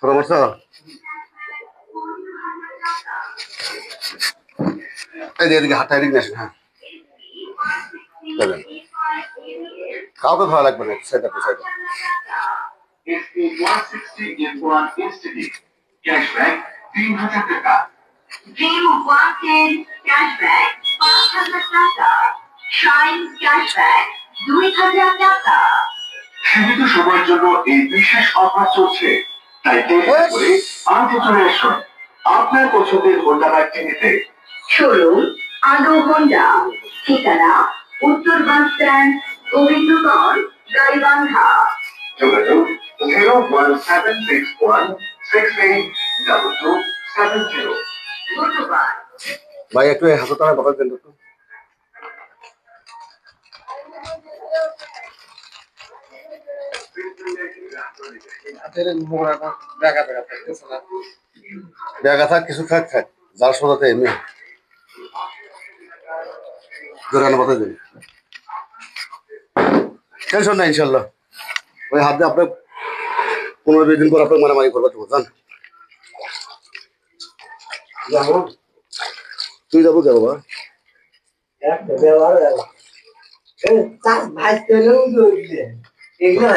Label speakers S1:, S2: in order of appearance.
S1: পরামর্শ এই এদিকে হাতটা এদিকে আসেন। হ্যাঁ কাউকে ভালো লাগবে না, সেটা সেটা
S2: ক্যাশব্যাক 3000 টাকা। ড্রিম ওয়াকের ক্যাশব্যাক 5000 টাকা। শাইন ক্যাশব্যাক 2000 টাকা। সীমিত সময়ের জন্য এই বিশেষ অফার চলছে, তাই দেরি করে আজই চলে আসুন আপনার পছন্দের হোন্ডা বাইকটি নিতে। শোরুম আলো হোন্ডা, ঠিকানা উত্তর বাস স্ট্যান্ড, গোবিন্দগঞ্জ, গাইবান্ধা। যোগাযোগ 01761682270। ধন্যবাদ
S1: ভাই। একটু হাতে টাকা কথা দেন একটু। ব্যাগা থাক কিছু থাক থাক যার সোজাতে এমনি দোকানে কথা দেন, টেনশন নাই ইনশাল্লাহ। ওই হাত দিয়ে আপনার 15-20 দিন পর আপনার মারামারি করবো তো জান। তুই যাবো কে বাবা?
S3: ভাই এগুলো